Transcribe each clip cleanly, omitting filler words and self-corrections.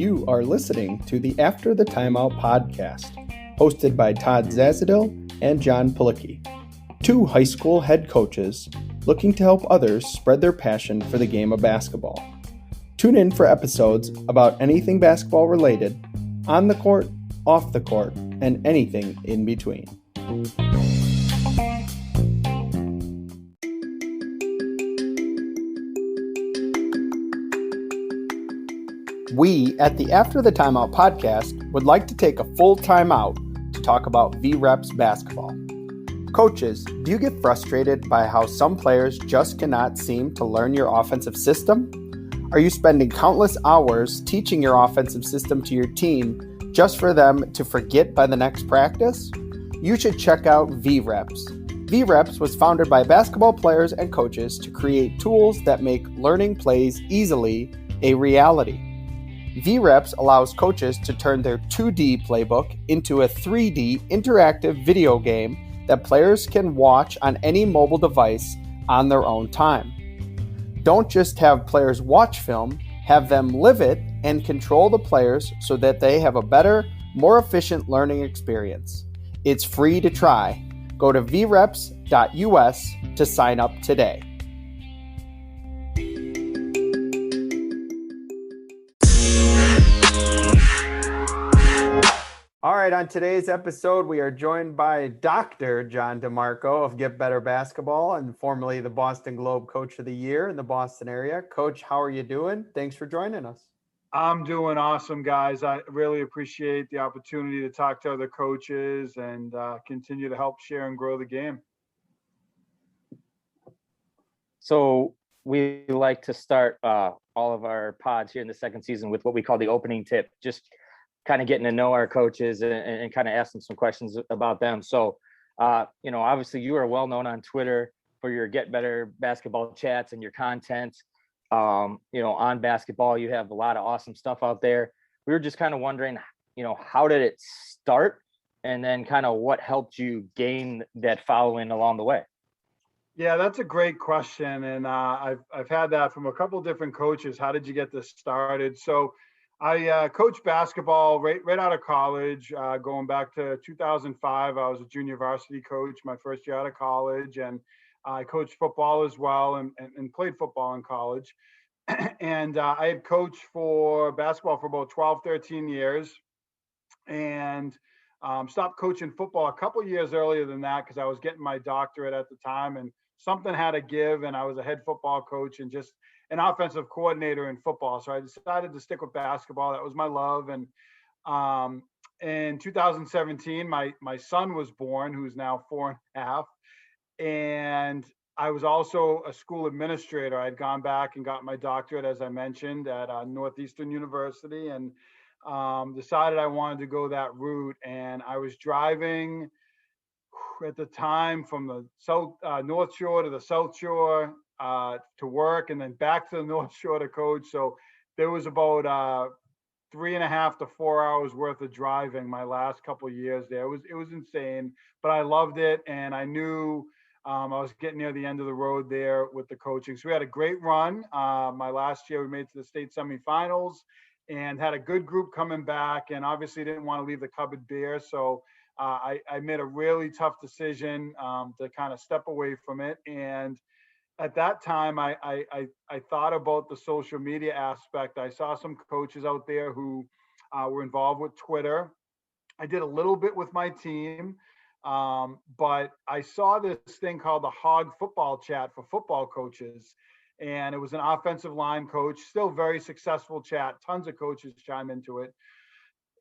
You are listening to the After the Timeout podcast, hosted by Todd Zazadil and Jon Pilecki, two high school head coaches looking to help others spread their passion for the game of basketball. Tune in for episodes about anything basketball related, on the court, off the court, and anything in between. We at the After the Timeout podcast would like to take a full time out to talk about VREPS basketball. Coaches, do you get frustrated by how some players just cannot seem to learn your offensive system? Are you spending countless hours teaching your offensive system to your team just for them to forget by the next practice? You should check out VREPS. VREPS was founded by basketball players and coaches to create tools that make learning plays easily a reality. VREPS allows coaches to turn their 2D playbook into a 3D interactive video game that players can watch on any mobile device on their own time. Don't just have players watch film, have them live it and control the players so that they have a better, more efficient learning experience. It's free to try. Go to vreps.us to sign up today. All right, on today's episode, we are joined by Dr. Jon DeMarco of Get Better Basketball and formerly the Boston Globe Coach of the Year in the Boston area. Coach, how are you doing? Thanks for joining us. I'm doing awesome, guys. I really appreciate the opportunity to talk to other coaches and continue to help share and grow the game. So we like to start all of our pods here in the second season with what we call the opening tip, just kind of getting to know our coaches and kind of ask them some questions about them. So, obviously you are well known on Twitter for your Get Better Basketball chats and your content. On basketball, you have a lot of awesome stuff out there. We were just kind of wondering, how did it start? And then kind of what helped you gain that following along the way? Yeah, that's a great question. And I've had that from a couple of different coaches. How did you get this started? So I coached basketball right out of college, going back to 2005. I was a junior varsity coach my first year out of college, and I coached football as well and played football in college. And I had coached for basketball for about 12, 13 years and stopped coaching football a couple years earlier than that because I was getting my doctorate at the time and something had to give, and I was a head football coach and just an offensive coordinator in football. So I decided to stick with basketball. That was my love. And in 2017, my son was born, who's now 4.5. And I was also a school administrator. I had gone back and got my doctorate, as I mentioned, at Northeastern University, and decided I wanted to go that route. And I was driving at the time from the North Shore to the South Shore to work, and then back to the North Shore to coach. So there was about 3.5 to 4 hours worth of driving my last couple of years there. It was insane, but I loved it, and I knew I was getting near the end of the road there with the coaching. So we had a great run. My last year, we made it to the state semifinals and had a good group coming back, and obviously didn't want to leave the cupboard bare. So I made a really tough decision to kind of step away from it. And at that time, I thought about the social media aspect. I saw some coaches out there who were involved with Twitter. I did a little bit with my team, but I saw this thing called the Hog Football Chat for football coaches. And it was an offensive line coach, still very successful chat. Tons of coaches chime into it.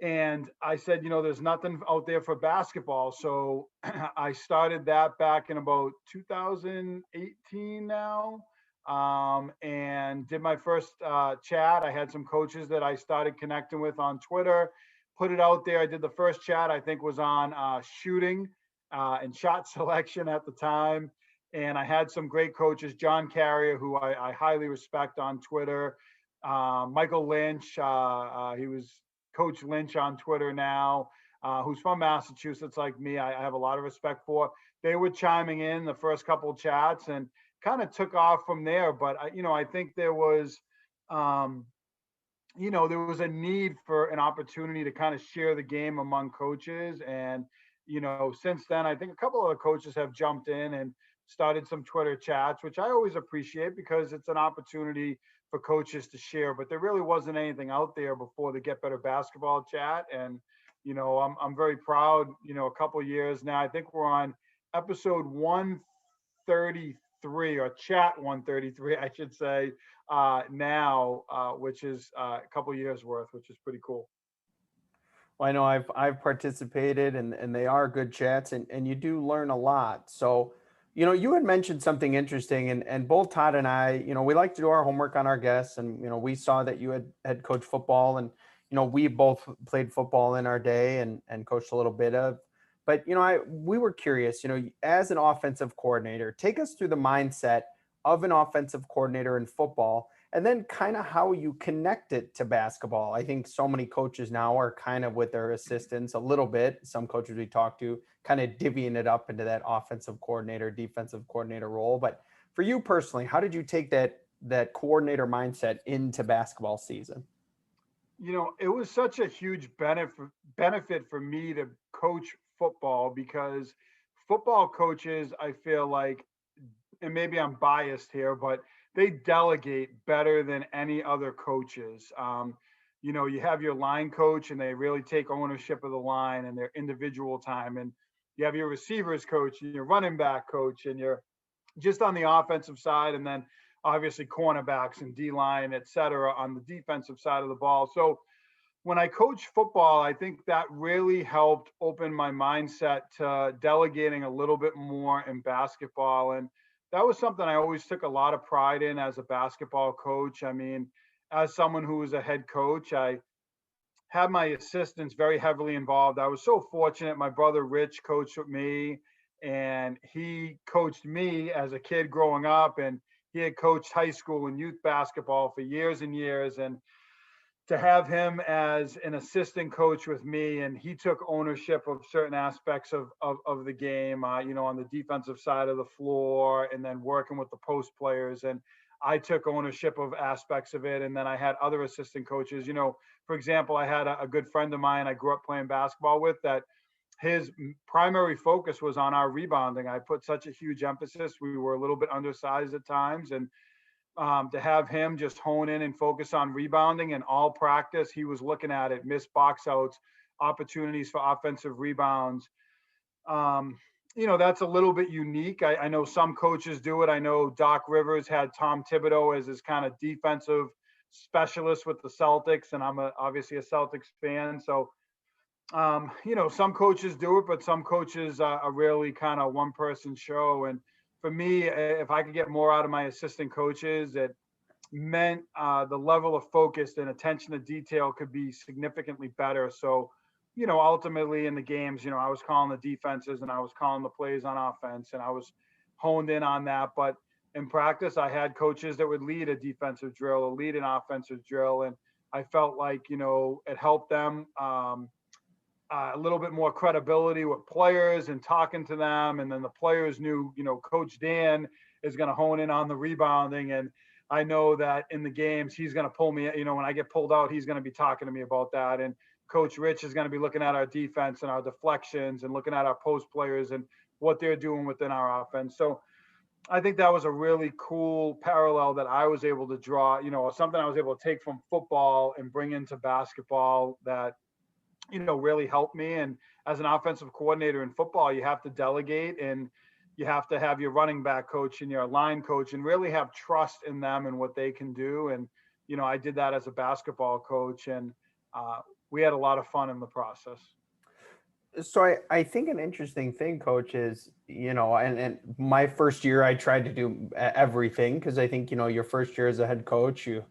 And I said, there's nothing out there for basketball. So I started that back in about 2018 now, and did my first chat. I had some coaches that I started connecting with on Twitter, put it out there. I did the first chat, I think was on shooting and shot selection at the time. And I had some great coaches, John Carrier, who I highly respect on Twitter, Michael Lynch, he was Coach Lynch on Twitter now, who's from Massachusetts like me. I have a lot of respect for. They were chiming in the first couple of chats and kind of took off from there. But I think there was there was a need for an opportunity to kind of share the game among coaches. And, since then, I think a couple of the coaches have jumped in and started some Twitter chats, which I always appreciate because it's an opportunity for coaches to share. But there really wasn't anything out there before the Get Better Basketball chat. And, I'm very proud, a couple of years now. I think we're on episode 133 or chat 133, I should say, now, which is a couple years worth, which is pretty cool. Well, I know I've participated, and they are good chats, and you do learn a lot. So, you had mentioned something interesting, and both Todd and I, we like to do our homework on our guests, and we saw that you had coached football, and we both played football in our day and coached a little bit of. But we were curious, as an offensive coordinator, take us through the mindset of an offensive coordinator in football, and then kind of how you connect it to basketball. I think so many coaches now are kind of with their assistants a little bit. Some coaches we talk to kind of divvying it up into that offensive coordinator, defensive coordinator role. But for you personally, how did you take that coordinator mindset into basketball season? It was such a huge benefit for me to coach football because football coaches, I feel like, and maybe I'm biased here, but they delegate better than any other coaches. You have your line coach and they really take ownership of the line and their individual time. And you have your receivers coach and your running back coach and you're just on the offensive side. And then obviously cornerbacks and D-line, et cetera, on the defensive side of the ball. So when I coach football, I think that really helped open my mindset to delegating a little bit more in basketball. And that was something I always took a lot of pride in as a basketball coach. I mean, as someone who was a head coach, I had my assistants very heavily involved. I was so fortunate. My brother Rich coached with me, and he coached me as a kid growing up, and he had coached high school and youth basketball for years and years. And to have him as an assistant coach with me, and he took ownership of certain aspects of the game, on the defensive side of the floor, and then working with the post players. And I took ownership of aspects of it. And then I had other assistant coaches. For example, I had a good friend of mine I grew up playing basketball with that his primary focus was on our rebounding. I put such a huge emphasis. We were a little bit undersized at times, and to have him just hone in and focus on rebounding and all practice, he was looking at it, missed box outs, opportunities for offensive rebounds. That's a little bit unique. I know some coaches do it. I know Doc Rivers had Tom Thibodeau as his kind of defensive specialist with the Celtics, and I'm obviously a Celtics fan. So, some coaches do it, but some coaches are really kind of one person show. And for me, if I could get more out of my assistant coaches, it meant the level of focus and attention to detail could be significantly better. So, ultimately in the games, I was calling the defenses and I was calling the plays on offense and I was honed in on that. But in practice, I had coaches that would lead a defensive drill or lead an offensive drill. And I felt like, it helped them a little bit more credibility with players and talking to them. And then the players knew, Coach Dan is going to hone in on the rebounding. And I know that in the games, he's going to pull me, when I get pulled out, he's going to be talking to me about that. And Coach Rich is going to be looking at our defense and our deflections and looking at our post players and what they're doing within our offense. So I think that was a really cool parallel that I was able to draw, something I was able to take from football and bring into basketball that, really helped me. And as an offensive coordinator in football, you have to delegate and you have to have your running back coach and your line coach and really have trust in them and what they can do. And, I did that as a basketball coach, and we had a lot of fun in the process. So I think an interesting thing, Coach, is, and my first year I tried to do everything because I think, your first year as a head coach, you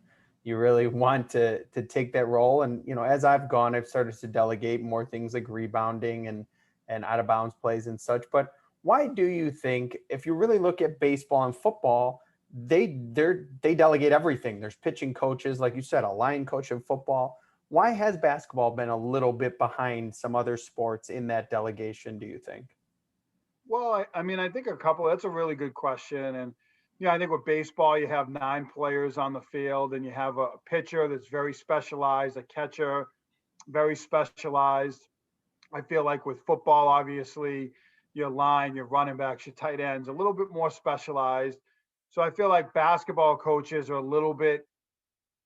really want to take that role. And, as I've gone, I've started to delegate more things like rebounding and out of bounds plays and such. But why do you think, if you really look at baseball and football, they delegate everything? There's pitching coaches, like you said, a line coach in football. Why has basketball been a little bit behind some other sports in that delegation, do you think? Well, I think that's a really good question. And, I think with baseball, you have 9 players on the field, and you have a pitcher that's very specialized, a catcher, very specialized. I feel like with football, obviously, your line, your running backs, your tight ends, a little bit more specialized. So I feel like basketball coaches are a little bit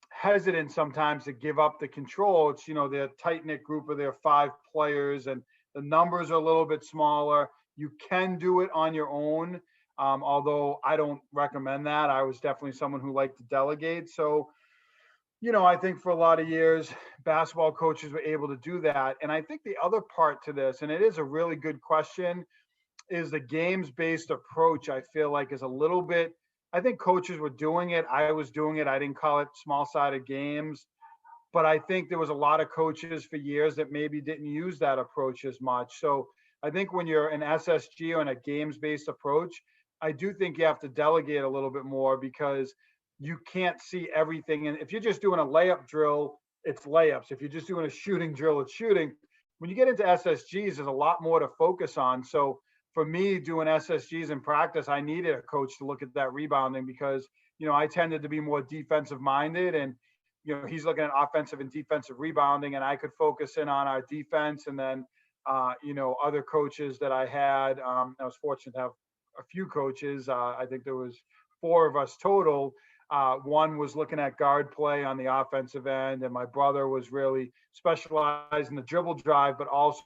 hesitant sometimes to give up the control. It's, they're a tight knit group of their 5 players, and the numbers are a little bit smaller. You can do it on your own, although I don't recommend that. I was definitely someone who liked to delegate. So, I think for a lot of years, basketball coaches were able to do that. And I think the other part to this, and it is a really good question, is the games based approach. I feel like is a little bit, I think coaches were doing it. I was doing it. I didn't call it small sided games, but I think there was a lot of coaches for years that maybe didn't use that approach as much. So I think when you're an SSG or in a games based approach, I do think you have to delegate a little bit more because you can't see everything. And if you're just doing a layup drill, it's layups. If you're just doing a shooting drill, it's shooting. When you get into SSGs, there's a lot more to focus on. So for me, doing SSGs in practice, I needed a coach to look at that rebounding because, I tended to be more defensive minded, and, he's looking at offensive and defensive rebounding, and I could focus in on our defense. And then, other coaches that I had, I was fortunate to have a few coaches. I think there was 4 of us total. One was looking at guard play on the offensive end, and my brother was really specialized in the dribble drive, but also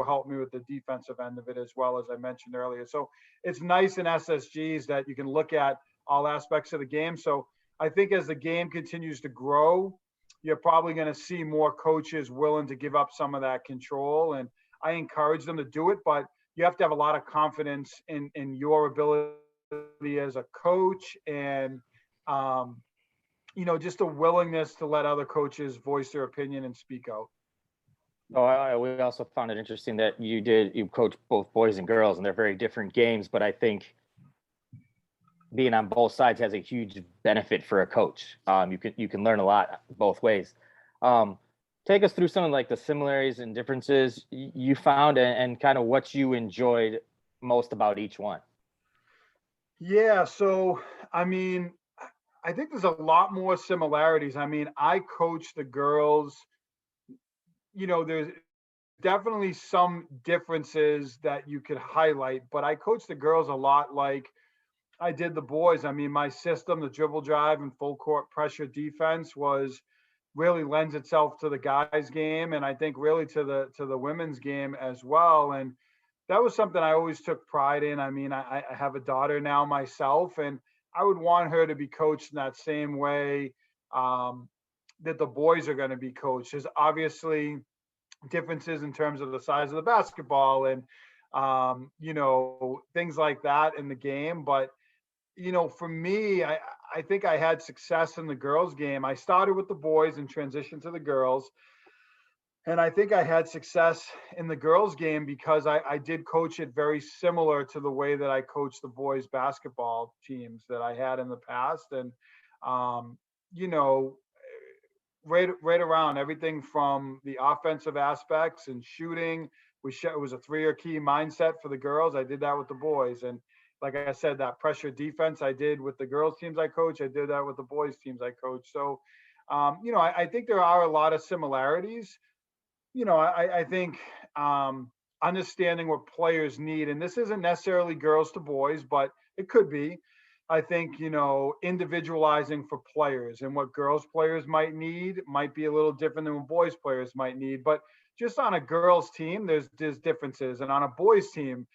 helped me with the defensive end of it as well, as I mentioned earlier. So it's nice in SSGs that you can look at all aspects of the game. So I think as the game continues to grow, you're probably going to see more coaches willing to give up some of that control. And I encourage them to do it, but you have to have a lot of confidence in your ability as a coach, and just a willingness to let other coaches voice their opinion and speak out. We also found it interesting that you coach both boys and girls, and they're very different games, but I think being on both sides has a huge benefit for a coach. You can learn a lot both ways. Take us through some of like the similarities and differences you found, and kind of what you enjoyed most about each one. Yeah. So, I think there's a lot more similarities. I coach the girls. There's definitely some differences that you could highlight, but I coach the girls a lot like I did the boys. My system, the dribble drive and full court pressure defense, really lends itself to the guys' game, and I think really to the women's game as well. And that was something I always took pride in. I have a daughter now myself, and I would want her to be coached in that same way that the boys are going to be coached. There's obviously differences in terms of the size of the basketball and, things like that in the game. But, for me, I think I had success in the girls' game. I started with the boys and transitioned to the girls. And I think I had success in the girls' game because I did coach it very similar to the way that I coached the boys' basketball teams that I had in the past. And, right around everything from the offensive aspects and shooting. It was a 3-year key mindset for the girls. I did that with the boys. And like I said, that pressure defense I did with the girls teams I coach. I did that with the boys teams I coach. So, I think there are a lot of similarities. I think understanding what players need, and this isn't necessarily girls to boys, but it could be. I think, individualizing for players and what girls players might need might be a little different than what boys players might need. But just on a girls team, there's differences. And on a boys team,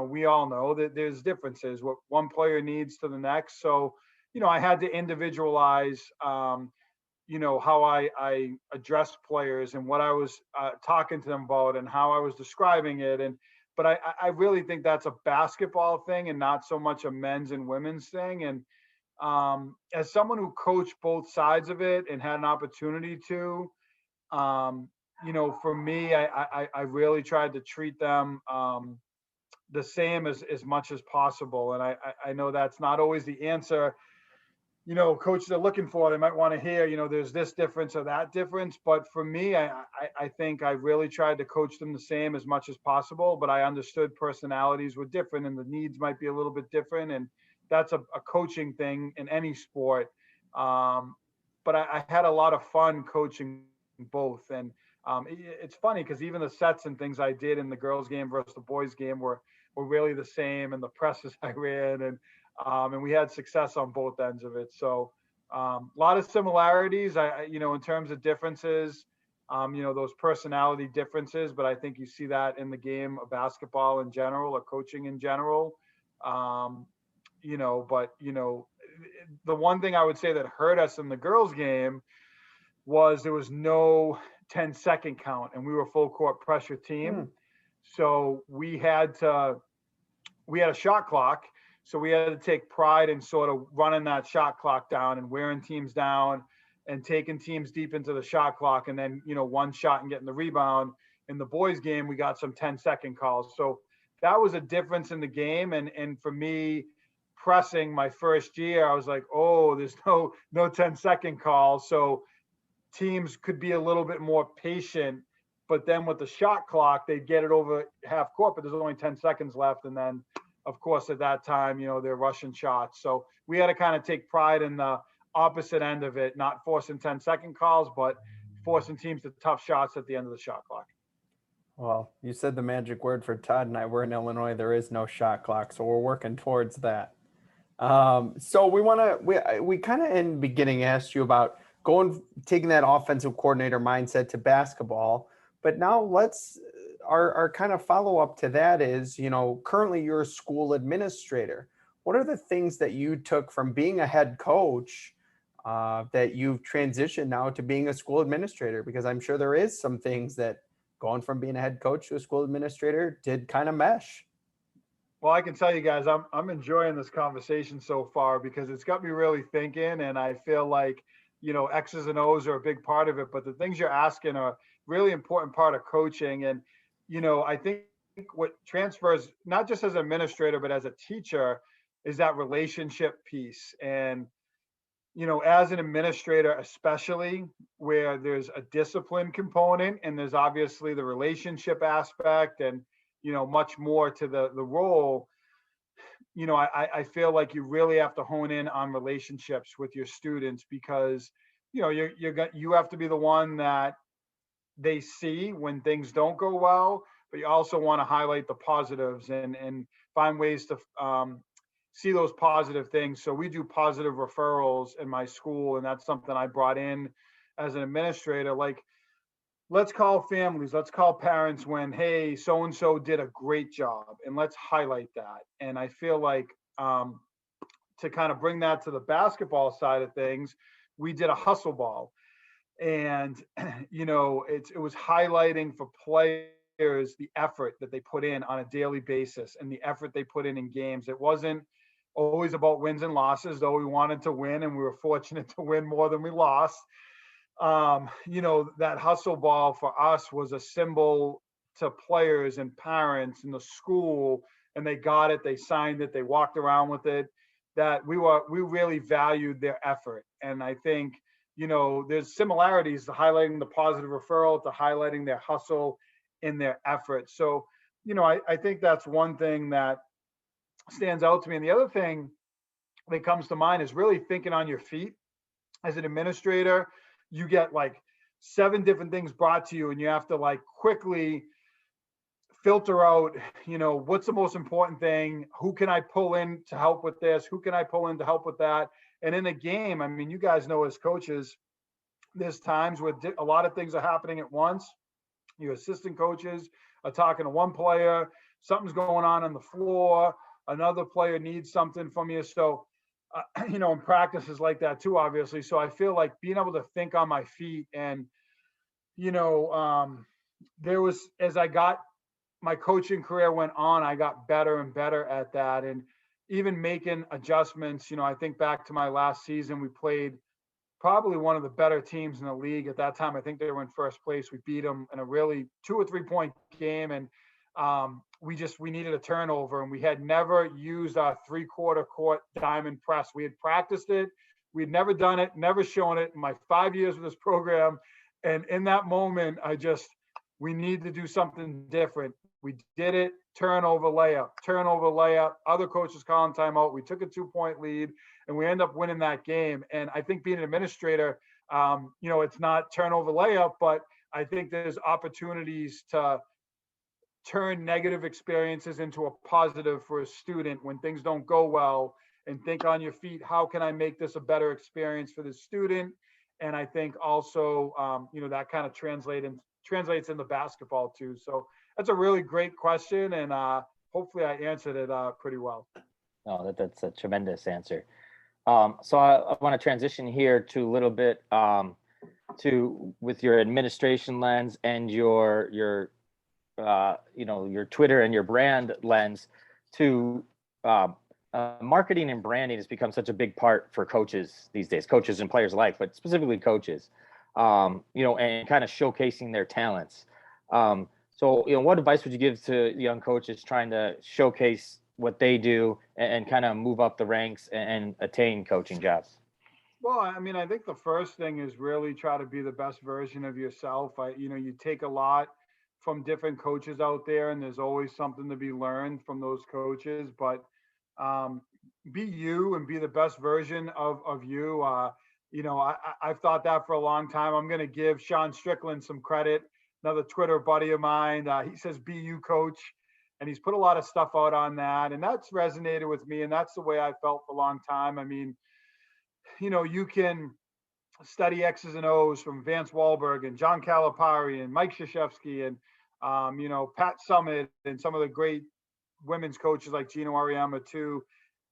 we all know that there's differences, what one player needs to the next. So, I had to individualize, how I addressed players and what I was talking to them about and how I was describing it. But I really think that's a basketball thing and not so much a men's and women's thing. And as someone who coached both sides of it and had an opportunity to, for me, I really tried to treat them the same as much as possible. And I know that's not always the answer coaches are looking for. They might want to hear, there's this difference or that difference. But for me, I think I really tried to coach them the same as much as possible. But I understood personalities were different and the needs might be a little bit different. And, that's a coaching thing in any sport. But I had a lot of fun coaching both. And it's funny because even the sets and things I did in the girls game versus the boys game were really the same, and the presses I ran, and we had success on both ends of it. So a lot of similarities, in terms of differences, those personality differences, but I think you see that in the game of basketball in general, or coaching in general. The one thing I would say that hurt us in the girls game was there was no 10-second count, and we were a full court pressure team. So we had a shot clock. So we had to take pride in sort of running that shot clock down and wearing teams down and taking teams deep into the shot clock, and then, one shot and getting the rebound. In the boys game, we got some 10-second calls. So that was a difference in the game. And for me, pressing my first year, I was like, oh, there's no 10-second call. So teams could be a little bit more patient, but then with the shot clock, they'd get it over half court, but there's only 10 seconds left. And then, of course, at that time, they're rushing shots. So we had to kind of take pride in the opposite end of it, not forcing 10-second calls, but forcing teams to tough shots at the end of the shot clock. Well, you said the magic word for Todd and I. We're in Illinois. There is no shot clock, so we're working towards that. So we kind of in the beginning asked you about taking that offensive coordinator mindset to basketball, but now our kind of follow up to that is, currently you're a school administrator. What are the things that you took from being a head coach that you've transitioned now to being a school administrator? Because I'm sure there is some things that going from being a head coach to a school administrator did kind of mesh. Well, I can tell you guys, I'm enjoying this conversation so far because it's got me really thinking, and I feel like, X's and O's are a big part of it, but the things you're asking are really important part of coaching. And, I think what transfers, not just as an administrator, but as a teacher, is that relationship piece. And, as an administrator, especially where there's a discipline component and there's obviously the relationship aspect and, much more to the role, I feel like you really have to hone in on relationships with your students because, you have to be the one that they see when things don't go well, but you also want to highlight the positives and find ways to see those positive things. So we do positive referrals in my school, and that's something I brought in as an administrator. Like, let's call families, let's call parents when, hey, so-and-so did a great job, and let's highlight that. And I feel like to kind of bring that to the basketball side of things, we did a hustle ball. And, it was highlighting for players the effort that they put in on a daily basis and the effort they put in games. It wasn't always about wins and losses, though we wanted to win and we were fortunate to win more than we lost. That hustle ball for us was a symbol to players and parents in the school, and they got it, they signed it, they walked around with it, that we really valued their effort. And I think, there's similarities to highlighting the positive referral to highlighting their hustle in their effort. So, I think that's one thing that stands out to me. And the other thing that comes to mind is really thinking on your feet. As an administrator, you get like 7 different things brought to you, and you have to like quickly filter out, what's the most important thing? Who can I pull in to help with this? Who can I pull in to help with that? And in a game, I mean, you guys know as coaches, there's times where a lot of things are happening at once. Your assistant coaches are talking to one player, something's going on the floor, another player needs something from you. So, in practices like that too, obviously. So I feel like being able to think on my feet and, there was, as I got, my coaching career went on, I got better and better at that. And even making adjustments, I think back to my last season, we played probably one of the better teams in the league at that time. I think they were in first place. We beat them in a really 2 or 3 point game. And we needed a turnover, and we had never used our 3/4 court diamond press. We had practiced it. We had never done it, never shown it in my 5 years with this program. And in that moment, we need to do something different. We did it, turnover, layup, other coaches calling timeout. We took a 2-point lead and we end up winning that game. And I think being an administrator, it's not turnover, layup, but I think there's opportunities to turn negative experiences into a positive for a student when things don't go well, and think on your feet, how can I make this a better experience for the student? And I think also, that kind of translates into basketball too. So that's a really great question, and hopefully I answered it pretty well. No, that's a tremendous answer. So I want to transition here to a little bit with your administration lens and your Twitter and your brand lens to marketing and branding has become such a big part for coaches these days, coaches and players alike, but specifically coaches, and kind of showcasing their talents. So what advice would you give to young coaches trying to showcase what they do and kind of move up the ranks and attain coaching jobs? Well, I mean, I think the first thing is really try to be the best version of yourself. You take a lot from different coaches out there, and there's always something to be learned from those coaches, but be you and be the best version of you. I've thought that for a long time. I'm going to give Sean Strickland some credit, another Twitter buddy of mine. He says, be you, coach. And he's put a lot of stuff out on that. And that's resonated with me. And that's the way I felt for a long time. I mean, you can study X's and O's from Vance Wahlberg and John Calipari and Mike Krzyzewski and, Pat Summitt and some of the great women's coaches like Gino Auriemma too.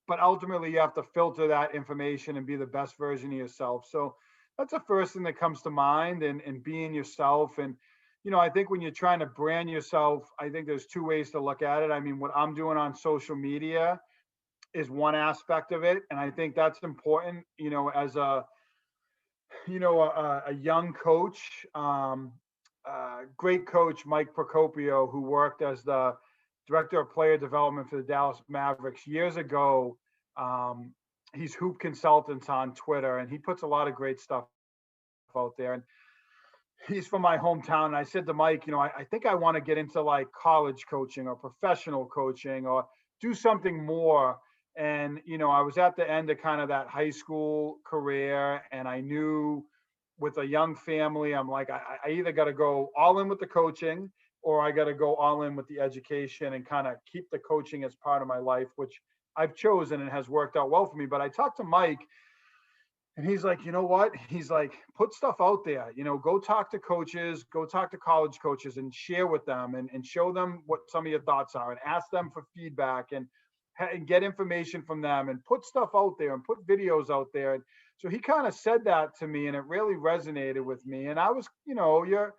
But ultimately, you have to filter that information and be the best version of yourself. So that's the first thing that comes to mind, and being yourself. And, I think when you're trying to brand yourself, I think there's two ways to look at it. I mean, what I'm doing on social media is one aspect of it. And I think that's important, as a young coach, great coach, Mike Procopio, who worked as the director of player development for the Dallas Mavericks years ago. He's Hoop Consultants on Twitter, and he puts a lot of great stuff out there. And he's from my hometown. And I said to Mike, I think I want to get into like college coaching or professional coaching or do something more. And, I was at the end of kind of that high school career, and I knew with a young family, I'm like, I either got to go all in with the coaching, or I got to go all in with the education and kind of keep the coaching as part of my life, which I've chosen and has worked out well for me. But I talked to Mike, and he's like, you know what? He's like, put stuff out there, go talk to coaches, go talk to college coaches and share with them and show them what some of your thoughts are and ask them for feedback and get information from them and put stuff out there and put videos out there. And so he kind of said that to me, and it really resonated with me. And I was, you're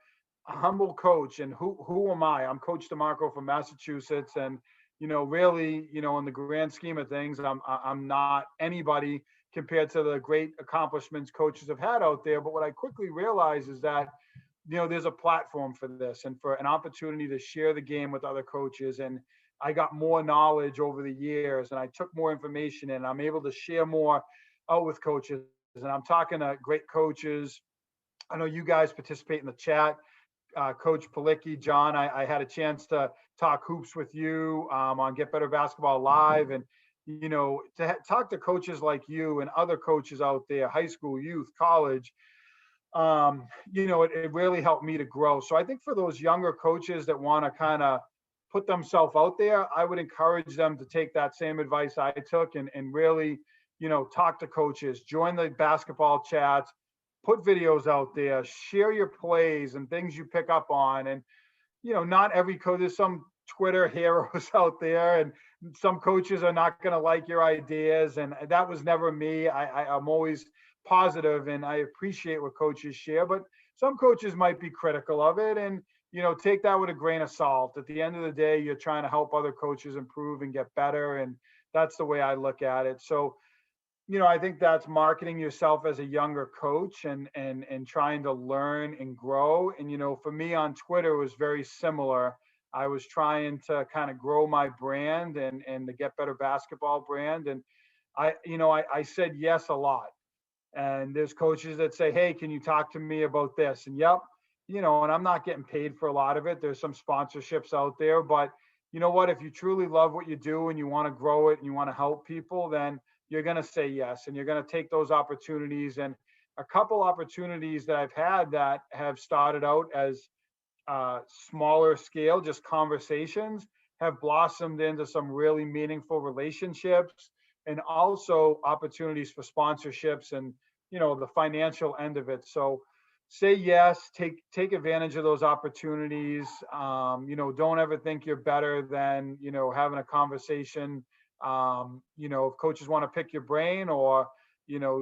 a humble coach, and who am I? I'm Coach DeMarco from Massachusetts, and really, in the grand scheme of things, I'm not anybody compared to the great accomplishments coaches have had out there. But what I quickly realized is that there's a platform for this and for an opportunity to share the game with other coaches. And I got more knowledge over the years, and I took more information, and I'm able to share more out with coaches. And I'm talking to great coaches. I know you guys participate in the chat. Coach Palicki, John, I had a chance to talk hoops with you on Get Better Basketball Live, and to talk to coaches like you and other coaches out there, high school, youth, college. It really helped me to grow. So I think for those younger coaches that want to kind of put themselves out there, I would encourage them to take that same advice I took and really, talk to coaches, join the basketball chats, put videos out there, share your plays and things you pick up on. And, not every coach, there's some Twitter heroes out there, and some coaches are not going to like your ideas. And that was never me. I'm always positive, and I appreciate what coaches share, but some coaches might be critical of it. And, take that with a grain of salt. At the end of the day, you're trying to help other coaches improve and get better. And that's the way I look at it. So, I think that's marketing yourself as a younger coach and trying to learn and grow. And, for me on Twitter, it was very similar. I was trying to kind of grow my brand and the Get Better Basketball brand. And I said yes a lot. And there's coaches that say, hey, can you talk to me about this? And yep. and I'm not getting paid for a lot of it. There's some sponsorships out there, but you know what? If you truly love what you do and you want to grow it and you want to help people, then you're going to say yes and you're going to take those opportunities. And a couple opportunities that I've had that have started out as smaller scale, just conversations, have blossomed into some really meaningful relationships and also opportunities for sponsorships and the financial end of it. So say yes, take advantage of those opportunities. Don't ever think you're better than having a conversation. If coaches want to pick your brain or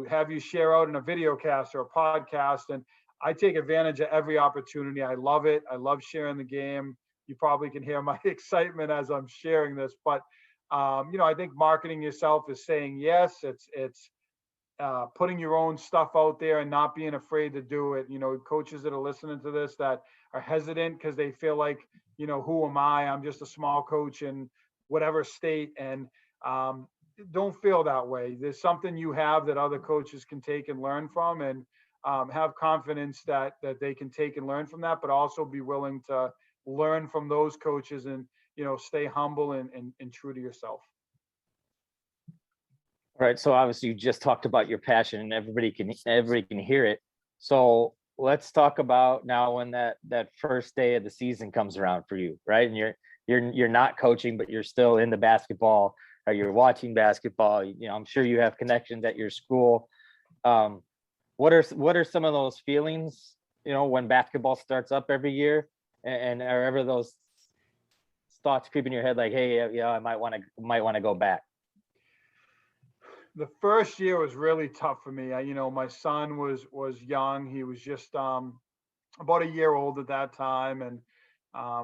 have you share out in a video cast or a podcast, and I take advantage of every opportunity. I love it. I love sharing the game. You probably can hear my excitement as I'm sharing this, but I think marketing yourself is saying yes. It's putting your own stuff out there and not being afraid to do it. Coaches that are listening to this that are hesitant because they feel like, who am I? I'm just a small coach in whatever state. And don't feel that way. There's something you have that other coaches can take and learn from, and have confidence that they can take and learn from that, but also be willing to learn from those coaches and, stay humble and true to yourself. Right. So obviously you just talked about your passion and everybody can hear it. So let's talk about now when that first day of the season comes around for you, right? And you're not coaching, but you're still in the basketball, or you're watching basketball. I'm sure you have connections at your school. What are some of those feelings, when basketball starts up every year, and are ever those thoughts creep in your head like, hey, I might want to go back? The first year was really tough for me. My son was young. He was just about a year old at that time, and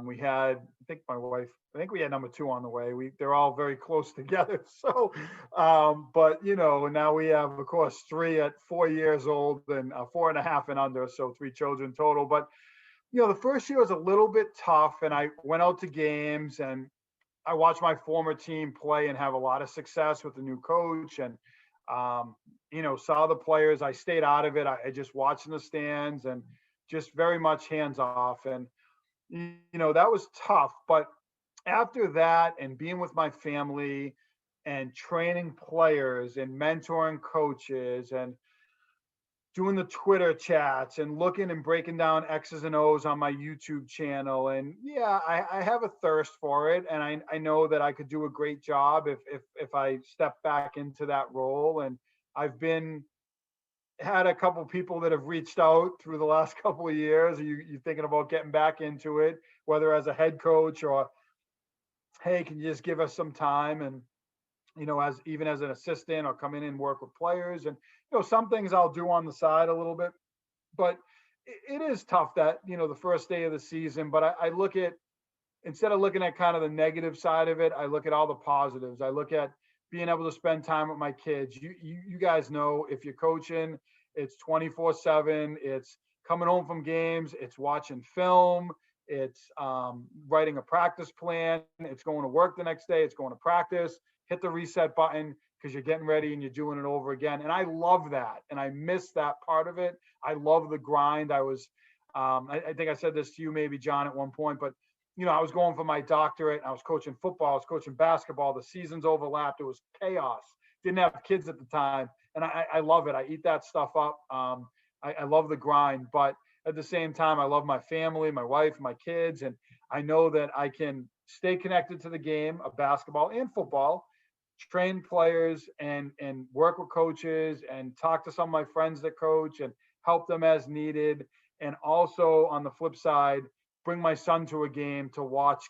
we had, I think we had number 2 on the way. They're all very close together. So, but now we have, of course, 3 at 4 years old and 4.5 and under, so 3 children total. But the first year was a little bit tough, and I went out to games and I watched my former team play and have a lot of success with the new coach, and saw the players. I stayed out of it. I just watched in the stands and just very much hands off, and that was tough. But after that, and being with my family and training players and mentoring coaches and doing the Twitter chats and looking and breaking down X's and O's on my YouTube channel. And yeah, I have a thirst for it. And I know that I could do a great job if I step back into that role. And I've had a couple of people that have reached out through the last couple of years. You thinking about getting back into it, whether as a head coach or, hey, can you just give us some time? And even as an assistant, or come in and work with players. And some things I'll do on the side a little bit, but it is tough that the first day of the season. But I look at, instead of looking at kind of the negative side of it, I look at all the positives. I look at being able to spend time with my kids. You guys know, if you're coaching, it's 24/7. It's coming home from games. It's watching film. It's writing a practice plan. It's going to work the next day. It's going to practice. Hit the reset button because you're getting ready and you're doing it over again. And I love that. And I miss that part of it. I love the grind. I was, I think I said this to you, maybe John, at one point, but I was going for my doctorate. I was coaching football. I was coaching basketball. The seasons overlapped. It was chaos. Didn't have kids at the time. And I love it. I eat that stuff up. I love the grind, but at the same time, I love my family, my wife, my kids. And I know that I can stay connected to the game of basketball and football, train players and work with coaches and talk to some of my friends that coach and help them as needed. And also on the flip side, bring my son to a game to watch,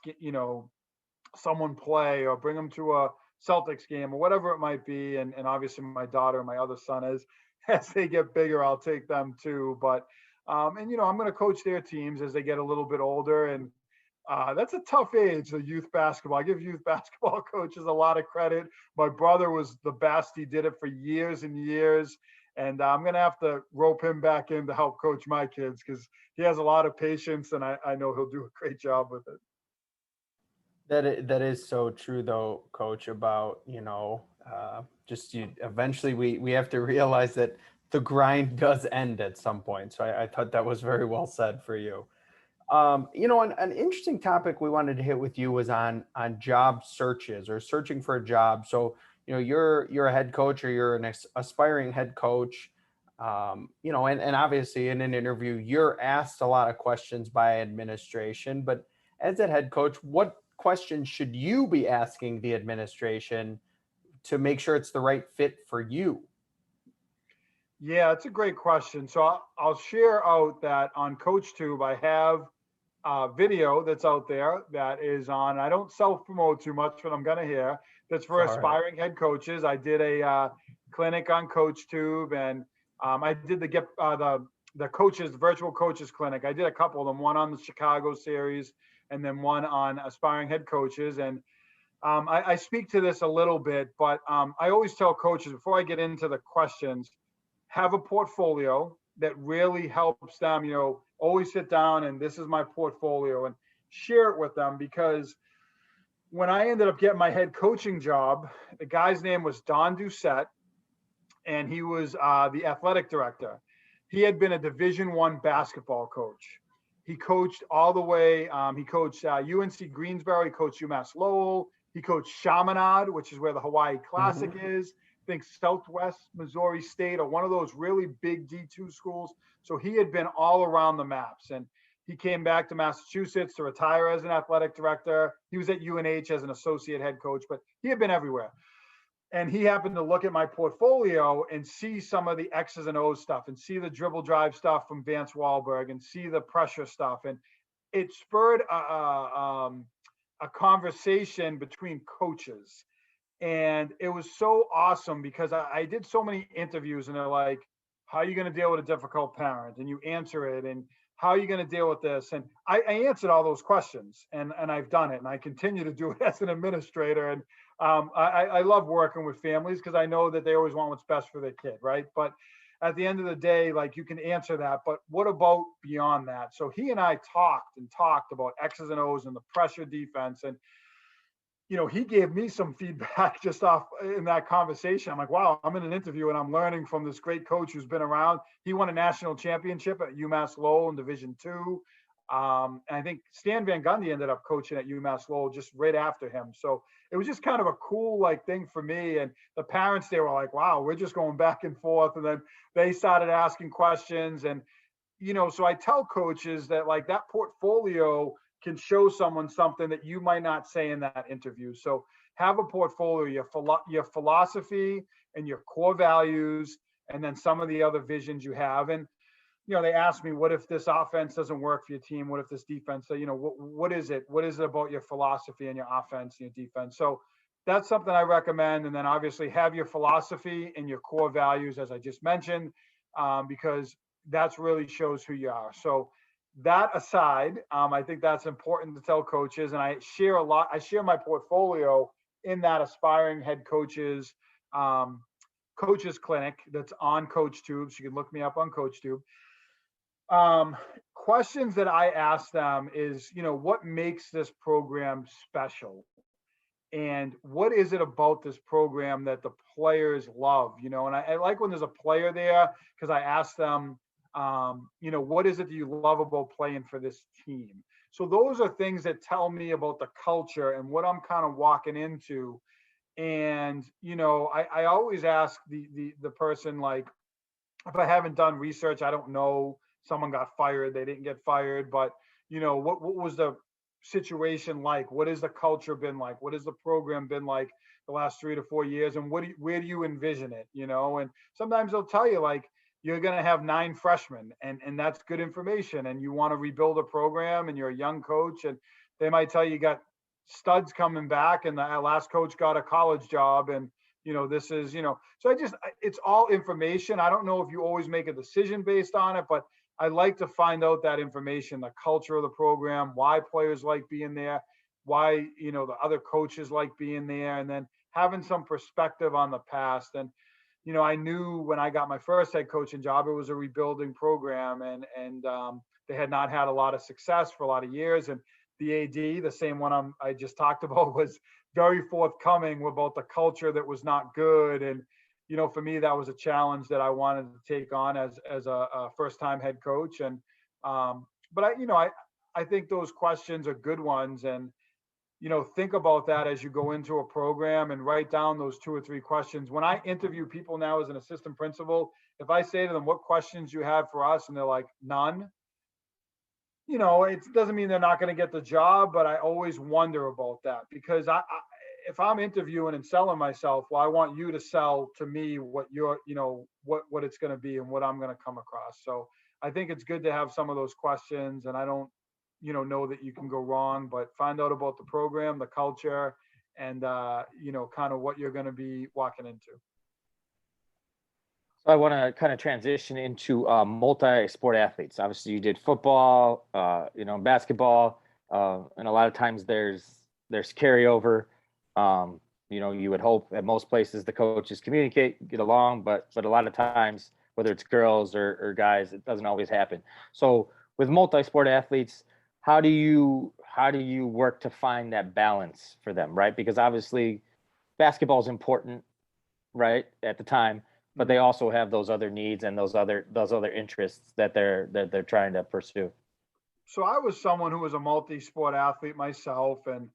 someone play, or bring him to a Celtics game or whatever it might be. And obviously my daughter and my other son, as they get bigger, I'll take them too. But, I'm going to coach their teams as they get a little bit older. And that's a tough age, the youth basketball. I give youth basketball coaches a lot of credit. My brother was the best. He did it for years and years. And I'm going to have to rope him back in to help coach my kids because he has a lot of patience, and I know he'll do a great job with it. That is so true, though, Coach, about, eventually we have to realize that the grind does end at some point. So I thought that was very well said for you. An interesting topic we wanted to hit with you was on job searches or searching for a job. So, you're a head coach or you're an aspiring head coach, and obviously in an interview, you're asked a lot of questions by administration, but as a head coach, what questions should you be asking the administration to make sure it's the right fit for you? Yeah, it's a great question. So I'll share out that on CoachTube, I have a video that's out there that is on, I don't self promote too much, but I'm going to hear that's for All right. aspiring head coaches. I did a clinic on CoachTube, and I did the coaches, virtual coaches clinic. I did a couple of them, one on the Chicago series and then one on aspiring head coaches. And I speak to this a little bit, but I always tell coaches before I get into the questions, have a portfolio that really helps them, always sit down and this is my portfolio and share it with them. Because when I ended up getting my head coaching job, the guy's name was Don Doucette, and he was the athletic director. He had been a Division I basketball coach. He coached all the way. He coached UNC Greensboro. He coached UMass Lowell. He coached Chaminade, which is where the Hawaii Classic is. I think Southwest Missouri State, or one of those really big D2 schools. So he had been all around the maps, and he came back to Massachusetts to retire as an athletic director. He was at UNH as an associate head coach, but he had been everywhere. And he happened to look at my portfolio and see some of the X's and O's stuff and see the dribble drive stuff from Vance Wahlberg and see the pressure stuff. And it spurred a conversation between coaches. And it was so awesome because I did so many interviews, and they're like, how are you going to deal with a difficult parent? And you answer it. And how are you going to deal with this? And I answered all those questions, and I've done it, and I continue to do it as an administrator. And I love working with families because I know that they always want what's best for their kid, right? But at the end of the day, like, you can answer that, but what about beyond that? So he and I talked about X's and O's and the pressure defense. And he gave me some feedback just off in that conversation. I'm like, wow, I'm in an interview and I'm learning from this great coach who's been around. He won a national championship at UMass Lowell in Division II. And I think Stan Van Gundy ended up coaching at UMass Lowell just right after him. So it was just kind of a cool thing for me. And the parents, they were like, wow, we're just going back and forth. And then they started asking questions. And, so I tell coaches that that portfolio can show someone something that you might not say in that interview. So have a portfolio, your philosophy and your core values, and then some of the other visions you have. And, they asked me, what if this offense doesn't work for your team? What if this defense, what is it? What is it about your philosophy and your offense and your defense? So that's something I recommend. And then obviously have your philosophy and your core values, as I just mentioned, because that's really shows who you are. So that aside, I think that's important to tell coaches. And I share my portfolio in that aspiring head coaches clinic that's on CoachTube. So you can look me up on CoachTube. Questions that I ask them is, what makes this program special? And what is it about this program that the players love? And I like when there's a player there, because I ask them, what is it that you love about playing for this team? So those are things that tell me about the culture and what I'm kind of walking into. And, I always ask the person, if I haven't done research, I don't know, someone got fired, they didn't get fired, but, what was the situation like? What has the culture been like? What has the program been like the last 3 to 4 years? And where do you envision it? And sometimes they'll tell you, you're going to have 9 freshmen, and that's good information. And you want to rebuild a program, and you're a young coach, and they might tell you got studs coming back, and the last coach got a college job, and this is so it's all information. I don't know if you always make a decision based on it, but I like to find out that information, the culture of the program, why players like being there, why the other coaches like being there, and then having some perspective on the past. And I knew when I got my first head coaching job, it was a rebuilding program, and they had not had a lot of success for a lot of years. And the AD, the same one I just talked about, was very forthcoming about the culture that was not good. And for me, that was a challenge that I wanted to take on as a first time head coach. And, but I think those questions are good ones. And, think about that as you go into a program and write down those 2 or 3 questions. When I interview people now as an assistant principal, if I say to them, what questions you have for us? And they're like, none, it doesn't mean they're not going to get the job, but I always wonder about that because if I'm interviewing and selling myself, well, I want you to sell to me what you're, what it's going to be and what I'm going to come across. So I think it's good to have some of those questions, and I don't, know that you can go wrong, but find out about the program, the culture, and, kind of what you're going to be walking into. So I want to kind of transition into multi-sport athletes. Obviously, you did football, basketball, and a lot of times there's carryover. You would hope at most places the coaches communicate, get along, but a lot of times, whether it's girls or guys, it doesn't always happen. So with multi-sport athletes, how do you work to find that balance for them, right? Because obviously basketball is important, right, at the time, but they also have those other needs and those other interests that they're trying to pursue. So I was someone who was a multi-sport athlete myself, and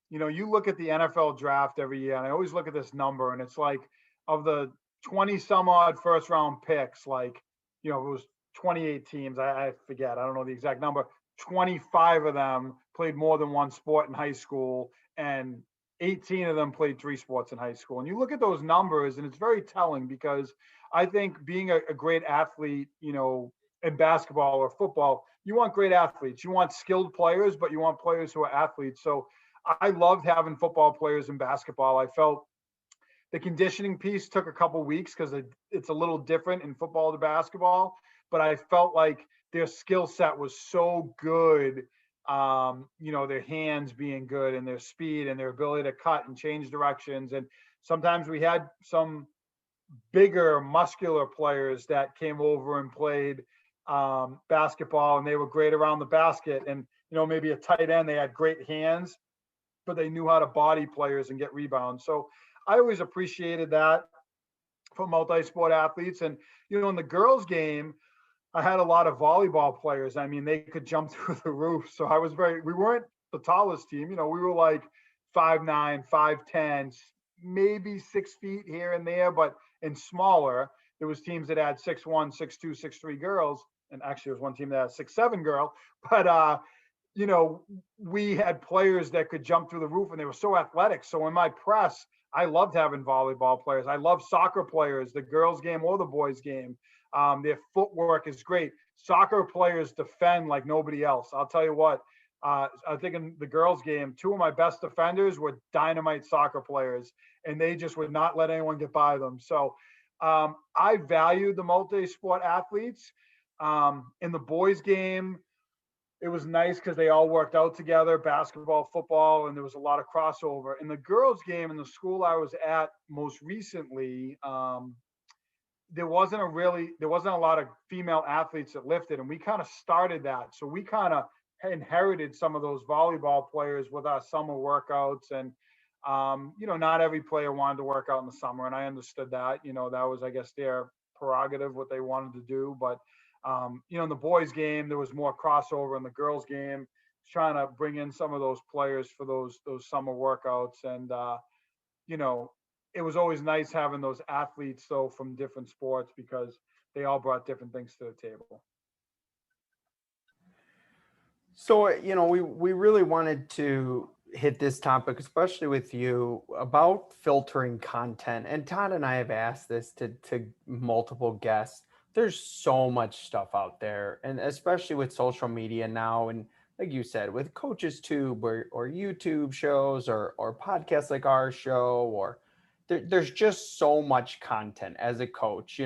you look at the NFL draft every year, and I always look at this number, and it's like of the 20 some odd first round picks, like it was 28 teams. I forget. I don't know the exact number. 25 of them played more than one sport in high school, and 18 of them played 3 sports in high school. And you look at those numbers, and it's very telling because I think being a great athlete, in basketball or football, you want great athletes. You want skilled players, but you want players who are athletes. So I loved having football players in basketball. I felt the conditioning piece took a couple weeks because it's a little different in football to basketball, but I felt like their skill set was so good, their hands being good and their speed and their ability to cut and change directions. And sometimes we had some bigger muscular players that came over and played basketball, and they were great around the basket. And, maybe a tight end, they had great hands, but they knew how to body players and get rebounds. So I always appreciated that for multi-sport athletes. And, in the girls' game, I had a lot of volleyball players. I mean, they could jump through the roof. So we weren't the tallest team. We were like 5'9", 5'10", maybe 6 feet here and there, but and smaller. There was teams that had 6'1", 6'2", 6'3" girls. And actually there was one team that had 6'7" girl. But, we had players that could jump through the roof, and they were so athletic. So in my press, I loved having volleyball players. I love soccer players, the girls' game or the boys' game. Their footwork is great. Soccer players defend like nobody else. I'll tell you what, I think in the girls' game, 2 of my best defenders were dynamite soccer players, and they just would not let anyone get by them. So I valued the multi-sport athletes. In the boys' game, it was nice because they all worked out together, basketball, football, and there was a lot of crossover. In the girls' game, in the school I was at most recently, there wasn't a lot of female athletes that lifted, and we kind of started that. So we kind of inherited some of those volleyball players with our summer workouts. And, not every player wanted to work out in the summer, and I understood that. That was, I guess, their prerogative, what they wanted to do. But in the boys' game, there was more crossover. In the girls' game, trying to bring in some of those players for those summer workouts. And, it was always nice having those athletes, though, from different sports because they all brought different things to the table. So, we really wanted to hit this topic, especially with you, about filtering content. And Todd and I have asked this to multiple guests. There's so much stuff out there, and especially with social media now, and like you said, with Coaches Tube or YouTube shows or podcasts like our show, or there's just so much content as a coach.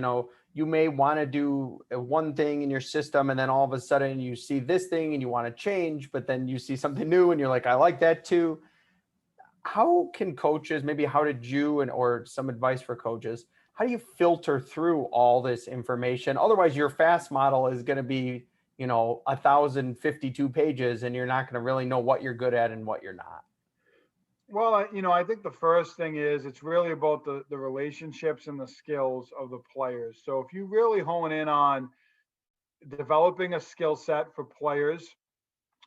You may want to do one thing in your system, and then all of a sudden you see this thing and you want to change, but then you see something new and you're like, I like that too. How can coaches, maybe how did you, or some advice for coaches, how do you filter through all this information? Otherwise, your FAST model is going to be, 1,052 pages, and you're not going to really know what you're good at and what you're not. Well, I think the first thing is it's really about the relationships and the skills of the players. So if you really hone in on developing a skill set for players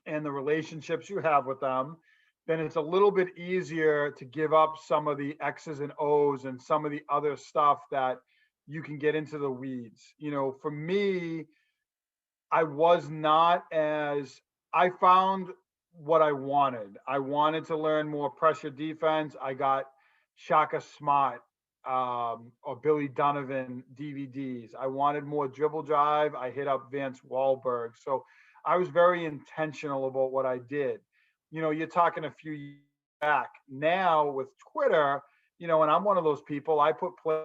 and the relationships you have with them, then it's a little bit easier to give up some of the X's and O's and some of the other stuff that you can get into the weeds. For me, I was not as I found what I wanted. I wanted to learn more pressure defense. I got Shaka Smart or Billy Donovan DVDs. I wanted more dribble drive. I hit up Vance Wahlberg. So I was very intentional about what I did. You're talking a few years back. Now with Twitter, and I'm one of those people, I put play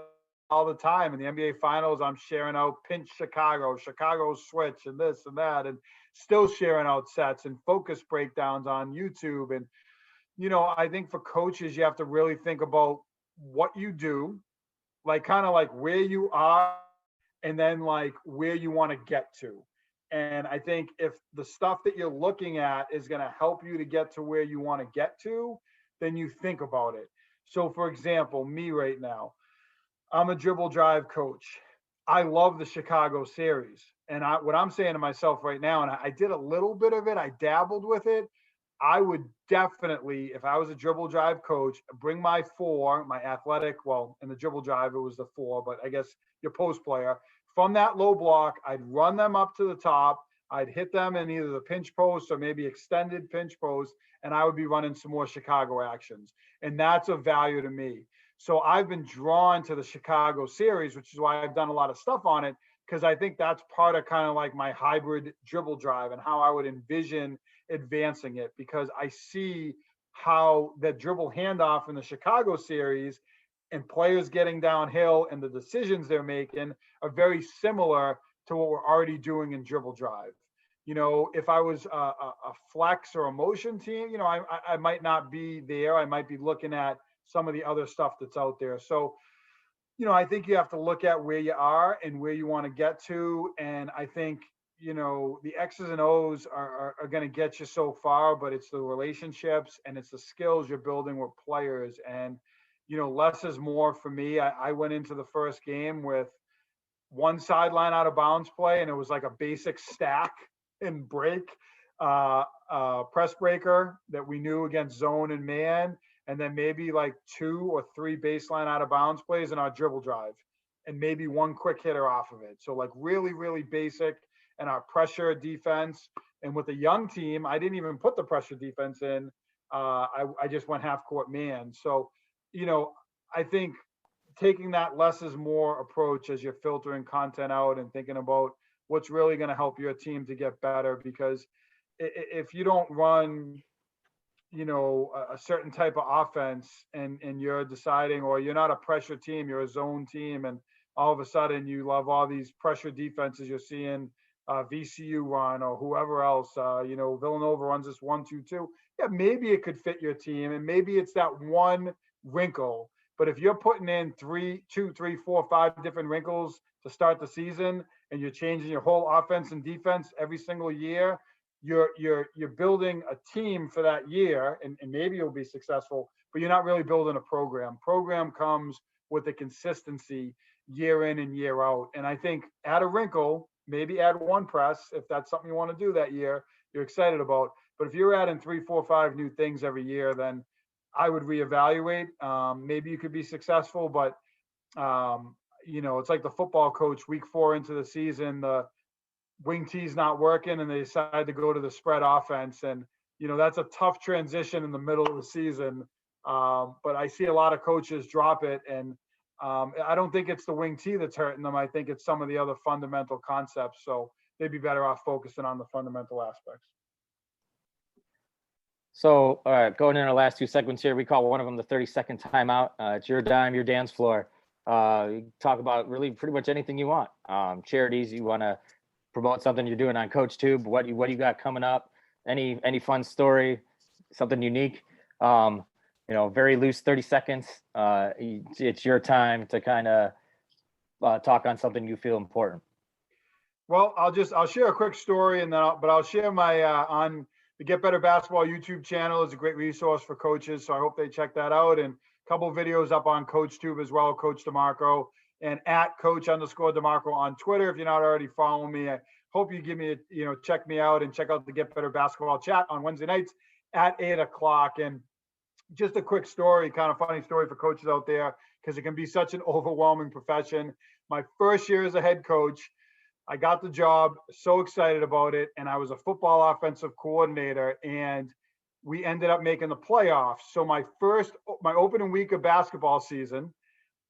all the time in the NBA finals. I'm sharing out pinch Chicago switch and this and that, and still sharing out sets and focus breakdowns on YouTube. And, I think for coaches, you have to really think about what you do, like kind of like where you are and then like where you want to get to. And I think if the stuff that you're looking at is going to help you to get to where you want to get to, then you think about it. So for example, me right now, I'm a dribble drive coach. I love the Chicago series. And what I'm saying to myself right now, and I did a little bit of it, I dabbled with it. I would definitely, if I was a dribble drive coach, bring my four, my athletic, well, in the dribble drive, it was the four, but I guess your post player. From that low block, I'd run them up to the top. I'd hit them in either the pinch post or maybe extended pinch post, and I would be running some more Chicago actions. And that's of value to me. So I've been drawn to the Chicago series, which is why I've done a lot of stuff on it, because I think that's part of kind of like my hybrid dribble drive and how I would envision advancing it, because I see how that dribble handoff in the Chicago series and players getting downhill and the decisions they're making are very similar to what we're already doing in dribble drive. If I was a flex or a motion team, I might not be there. I might be looking at some of the other stuff that's out there. So, I think you have to look at where you are and where you want to get to. And I think, the X's and O's are going to get you so far, but it's the relationships and it's the skills you're building with players. And, less is more for me. I went into the first game with one sideline out of bounds play, and it was like a basic stack and break press breaker that we knew against zone and man. And then maybe like 2 or 3 baseline out of bounds plays in our dribble drive and maybe one quick hitter off of it. So like really, really basic. And our pressure defense. And with a young team, I didn't even put the pressure defense in. I just went half court man. So, I think taking that less is more approach as you're filtering content out and thinking about what's really going to help your team to get better. Because if you don't run, a certain type of offense and you're deciding, or you're not a pressure team, you're a zone team, and all of a sudden you love all these pressure defenses you're seeing VCU run or whoever else, Villanova runs this 1-2-2. Yeah, maybe it could fit your team, and maybe it's that one wrinkle. But if you're putting in 2, 3, 4, 5 different wrinkles to start the season, and you're changing your whole offense and defense every single year, you're building a team for that year, and maybe you'll be successful, but you're not really building a program. Program comes with the consistency year in and year out. And I think add a wrinkle, maybe add one press if that's something you want to do that year, you're excited about. But if you're adding 3, 4, 5 new things every year, then I would reevaluate. Maybe you could be successful, but it's like the football coach week 4 into the season, the wing tee's not working and they decide to go to the spread offense. And, that's a tough transition in the middle of the season. But I see a lot of coaches drop it. And I don't think it's the wing tee that's hurting them. I think it's some of the other fundamental concepts. So they'd be better off focusing on the fundamental aspects. So, all right, going in our last 2 segments here, we call one of them the 30-second timeout. It's your dime, your dance floor. You talk about really pretty much anything you want. Charities, you want to promote something you're doing on CoachTube, what you got coming up, any fun story, something unique. Very loose 30 seconds. It's your time to kind of talk on something you feel important. Well, I'll share a quick story, and then I'll share my on the Get Better Basketball YouTube channel is a great resource for coaches. So I hope they check that out. And a couple of videos up on CoachTube as well, Coach DeMarco, and at Coach_DeMarco on Twitter. If you're not already following me, I hope you give me check me out and check out the Get Better Basketball chat on Wednesday nights at 8:00. And just a quick story, kind of funny story for coaches out there, because it can be such an overwhelming profession. My first year as a head coach, I got the job, so excited about it. And I was a football offensive coordinator, and we ended up making the playoffs. So my opening week of basketball season,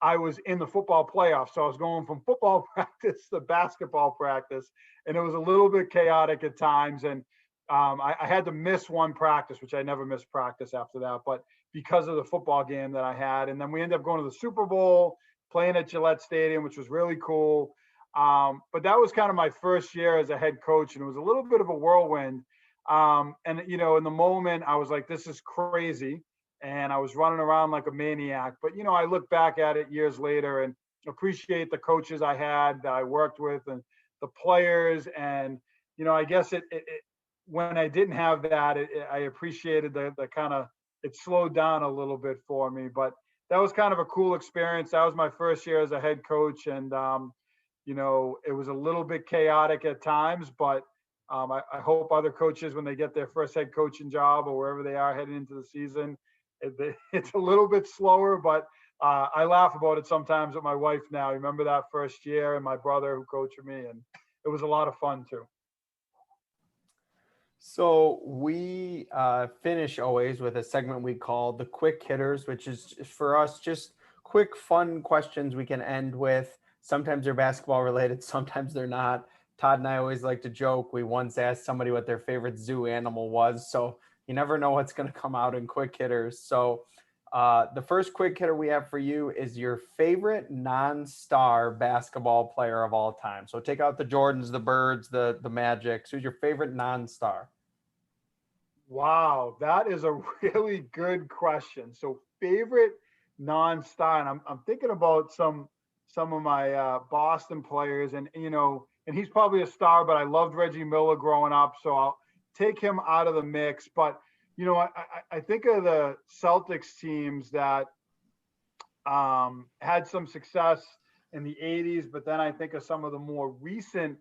I was in the football playoffs. So I was going from football practice to basketball practice, and it was a little bit chaotic at times. And I had to miss one practice, which I never missed practice after that, but because of the football game that I had. And then we ended up going to the Super Bowl, playing at Gillette Stadium, which was really cool. But that was kind of my first year as a head coach, and it was a little bit of a whirlwind. And, in the moment, I was like, this is crazy. And I was running around like a maniac. But, I look back at it years later and appreciate the coaches I had that I worked with and the players. And, I guess when I didn't have that, I appreciated the kind of, it slowed down a little bit for me. But that was kind of a cool experience. That was my first year as a head coach. And, it was a little bit chaotic at times, but I hope other coaches, when they get their first head coaching job or wherever they are heading into the season, it's a little bit slower, but I laugh about it sometimes with my wife now. Remember that first year, and my brother who coached me, and it was a lot of fun too. So we finish always with a segment we call the quick hitters, which is for us just quick, fun questions we can end with. Sometimes they're basketball related, sometimes they're not. Todd and I always like to joke. We once asked somebody what their favorite zoo animal was. So you never know what's going to come out in quick hitters. So the first quick hitter we have for you is your favorite non-star basketball player of all time. So take out the Jordans, the Birds, the Magics. Who's your favorite non-star? Wow, that is a really good question. So favorite non-star, and I'm thinking about some of my Boston players, and and he's probably a star, but I loved Reggie Miller growing up, so I'll take him out of the mix. But I think of the Celtics teams that had some success in the 80s, but then I think of some of the more recent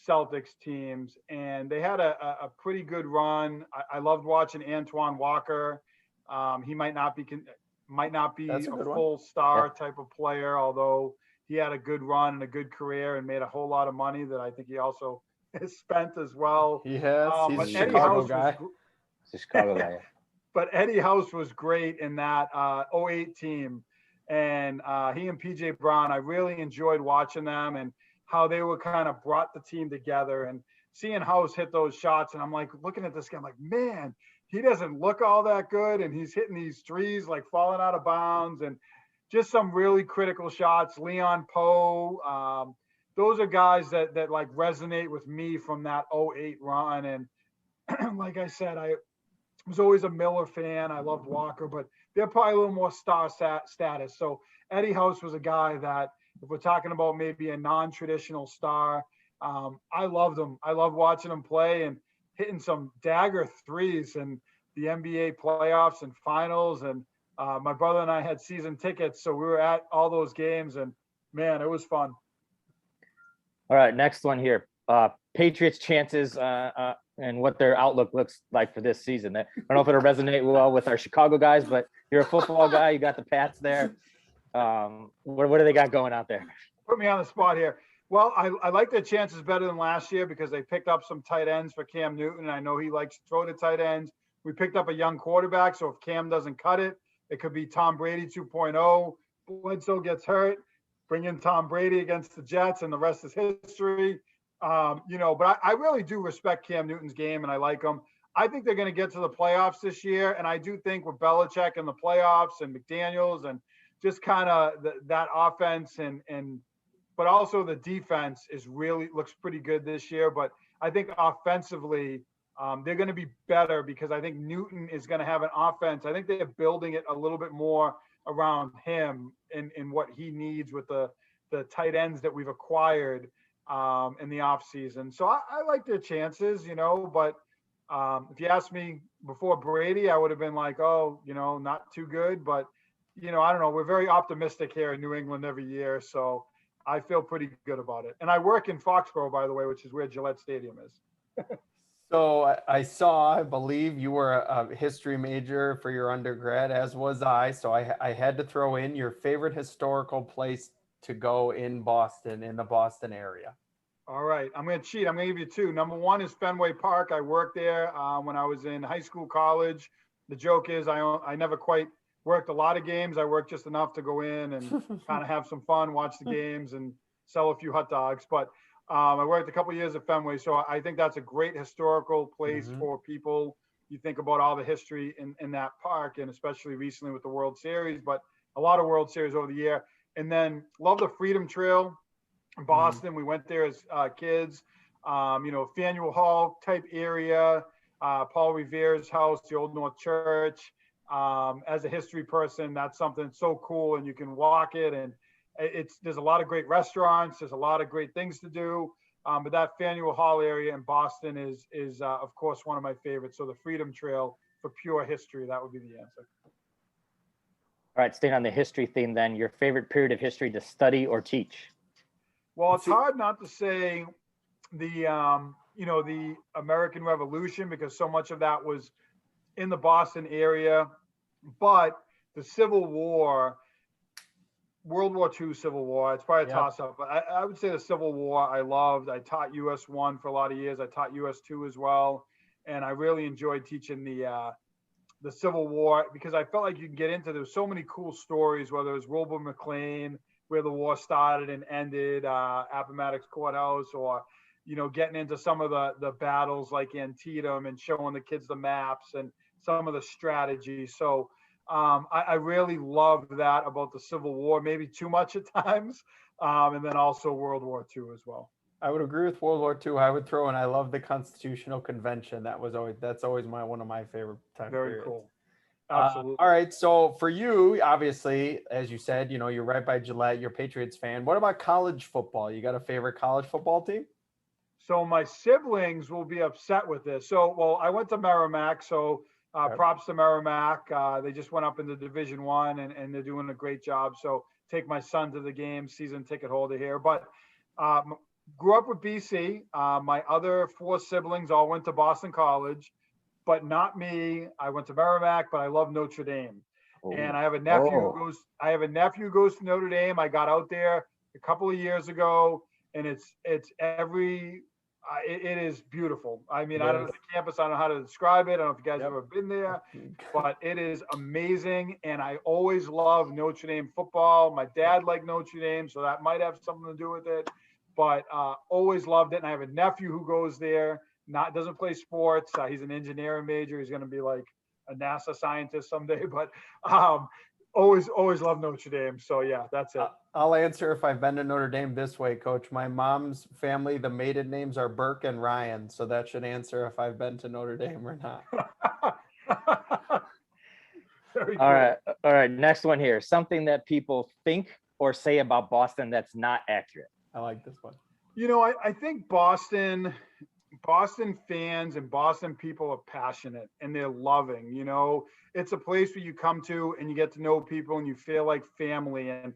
Celtics teams, and they had a pretty good run. I loved watching Antoine Walker. He might not be a full star type of player, although he had a good run and a good career and made a whole lot of money that I think he also has spent as well. He has. He's a Chicago guy. He's a Chicago guy. But Eddie House was great in that 08 team. And he and PJ Brown, I really enjoyed watching them and how they were kind of brought the team together, and seeing House hit those shots. And I'm like, looking at this guy, I'm like, man, he doesn't look all that good. And he's hitting these threes, like falling out of bounds, and just some really critical shots. Leon Poe, those are guys that like resonate with me from that 08 run. And like I said, I was always a Miller fan. I loved Walker, but they're probably a little more star status. So Eddie House was a guy that, if we're talking about maybe a non-traditional star, I loved him. I loved watching him play and hitting some dagger threes in the NBA playoffs and finals. And my brother and I had season tickets, so we were at all those games, and man, it was fun. All right, next one here. Patriots chances and what their outlook looks like for this season. I don't know if it'll resonate well with our Chicago guys, but you're a football guy. You got the Pats there. What do they got going out there? Put me on the spot here. Well, I like their chances better than last year because they picked up some tight ends for Cam Newton. And I know he likes to throw to tight ends. We picked up a young quarterback, so if Cam doesn't cut it, it could be Tom Brady 2.0. Bledsoe gets hurt, bring in Tom Brady against the Jets, and the rest is history. But I really do respect Cam Newton's game, and I like him. I think they're going to get to the playoffs this year, and I do think with Belichick in the playoffs and McDaniels and just kind of that offense but also the defense looks pretty good this year. But I think offensively, they're going to be better because I think Newton is going to have an offense. I think they're building it a little bit more around him in what he needs with the tight ends that we've acquired in the offseason. So I like their chances, but If you asked me before Brady, I would have been like, oh, not too good. But, I don't know. We're very optimistic here in New England every year. So I feel pretty good about it. And I work in Foxborough, by the way, which is where Gillette Stadium is. So I believe you were a history major for your undergrad, as was I. So I had to throw in your favorite historical place to go in Boston, in the Boston area. All right. I'm going to cheat. I'm going to give you two. Number one is Fenway Park. I worked there when I was in high school, college. The joke is I never quite worked a lot of games. I worked just enough to go in and kind of have some fun, watch the games, and sell a few hot dogs. But I worked a couple of years at Fenway. So I think that's a great historical place for people. You think about all the history in that park, and especially recently with the World Series, but a lot of World Series over the year. And then love the Freedom Trail in Boston. We went there as kids, Faneuil Hall type area, Paul Revere's house, the Old North Church. As a history person, that's something so cool, and you can walk it, and there's a lot of great restaurants. There's a lot of great things to do. But that Faneuil Hall area in Boston is of course, one of my favorites. So the Freedom Trail for pure history, that would be the answer. All right, staying on the history theme then, your favorite period of history to study or teach? Well, it's hard not to say the American Revolution, because so much of that was in the Boston area. But the Civil War, World War II Civil War, it's probably a toss-up, but I would say the Civil War I loved. I taught US 1 for a lot of years. I taught US 2 as well. And I really enjoyed teaching the Civil War, because I felt like you can get into, there's so many cool stories, whether it was Wilbur McLean, where the war started and ended, Appomattox Courthouse, or, getting into some of the battles like Antietam and showing the kids the maps and some of the strategies. So I really loved that about the Civil War, maybe too much at times. And then also World War II as well. I would agree with World War II. I would throw in, I love the Constitutional Convention. That's always one of my favorite time Very periods. cool. Absolutely. All right. So for you, obviously, as you said, you're right by Gillette, you're a Patriots fan. What about college football? You got a favorite college football team? So my siblings will be upset with this. So, well, I went to Merrimack, so props to Merrimack. They just went up into Division I, and they're doing a great job. So take my son to the game, season ticket holder here. But grew up with BC. My other four siblings all went to Boston College, but not me. I went to Merrimack, but I love Notre Dame. And I have a nephew who goes to Notre Dame. I got out there a couple of years ago, and it is beautiful. I mean, I don't know the campus. I don't know how to describe it. I don't know if you guys have ever been there, but it is amazing. And I always love Notre Dame football. My dad liked Notre Dame, so that might have something to do with it. But always loved it. And I have a nephew who goes there. Doesn't play sports. He's an engineering major. He's going to be like a NASA scientist someday. But always loved Notre Dame. So yeah, that's it. I'll answer if I've been to Notre Dame this way, Coach. My mom's family, the maiden names are Burke and Ryan. So that should answer if I've been to Notre Dame or not. Very cool. All right. Next one here. Something that people think or say about Boston that's not accurate. I like this one. I think Boston fans and Boston people are passionate and they're loving. It's a place where you come to and you get to know people and you feel like family, and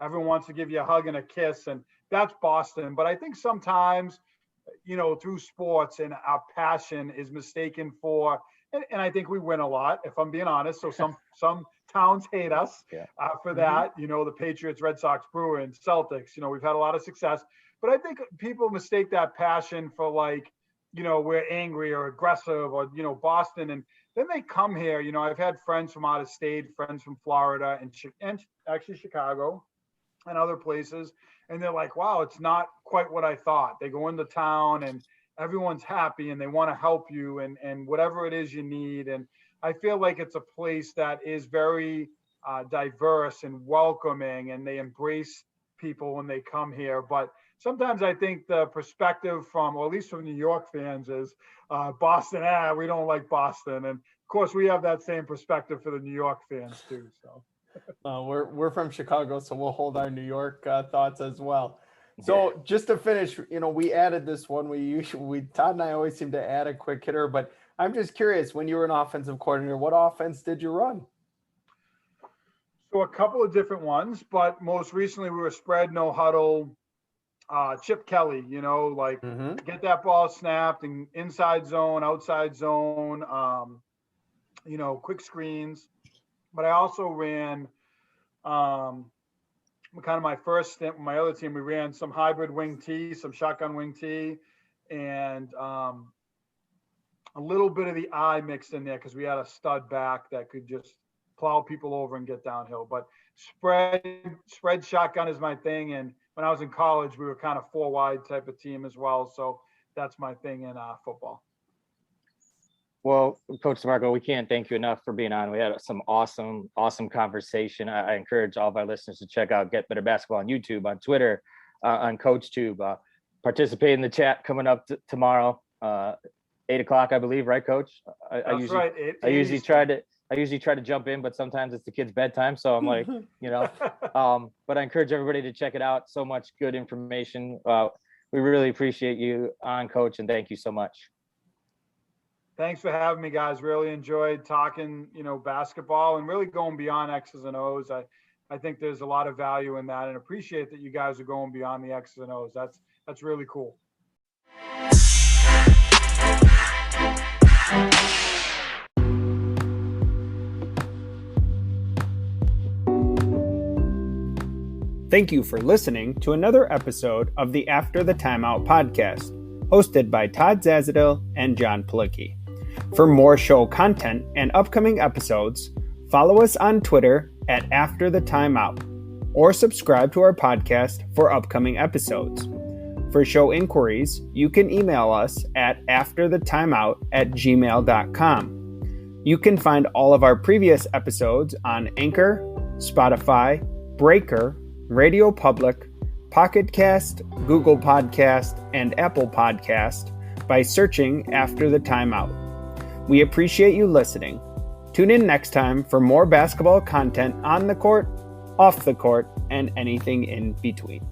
everyone wants to give you a hug and a kiss, and that's Boston. But I think sometimes, through sports, and our passion is mistaken for, and I think we win a lot, if I'm being honest. So some towns hate us for that. The Patriots, Red Sox, Bruins, Celtics, we've had a lot of success. But I think people mistake that passion for we're angry or aggressive or, Boston. And then they come here. I've had friends from out of state, friends from Florida and actually Chicago and other places. And they're like, wow, it's not quite what I thought. They go into town and everyone's happy and they want to help you and whatever it is you need. And I feel like it's a place that is very diverse and welcoming, and they embrace people when they come here. But sometimes I think the perspective from, or at least from New York fans, is Boston, we don't like Boston. And of course we have that same perspective for the New York fans too. So we're from Chicago, so we'll hold our New York thoughts as well. So just to finish, we added this one. Todd and I always seem to add a quick hitter, but I'm just curious, when you were an offensive coordinator, what offense did you run? So a couple of different ones, but most recently we were spread, no huddle, Chip Kelly, get that ball snapped and inside zone, outside zone, quick screens. But I also ran kind of my first stint with my other team. We ran some hybrid wing T, some shotgun wing T, and a little bit of the eye mixed in there because we had a stud back that could just plow people over and get downhill. But spread shotgun is my thing. And when I was in college, we were kind of 4 wide type of team as well. So that's my thing in football. Well, Coach DeMarco, we can't thank you enough for being on. We had some awesome conversation. I encourage all of our listeners to check out Get Better Basketball on YouTube, on Twitter, on CoachTube. Participate in the chat coming up tomorrow, 8:00, I believe, right, Coach? I usually try to jump in, but sometimes it's the kids' bedtime, so I'm like, But I encourage everybody to check it out. So much good information. We really appreciate you on, Coach, and thank you so much. Thanks for having me, guys. Really enjoyed talking, basketball and really going beyond X's and O's. I think there's a lot of value in that, and appreciate that you guys are going beyond the X's and O's. That's really cool. Thank you for listening to another episode of the After the Timeout podcast, hosted by Todd Zazadil and John Palicki. For more show content and upcoming episodes, follow us on Twitter at After the Timeout, or subscribe to our podcast for upcoming episodes. For show inquiries, you can email us at afterthetimeout@gmail.com. You can find all of our previous episodes on Anchor, Spotify, Breaker, Radio Public, Pocket Cast, Google Podcast, and Apple Podcast by searching After the Timeout. We appreciate you listening. Tune in next time for more basketball content on the court, off the court, and anything in between.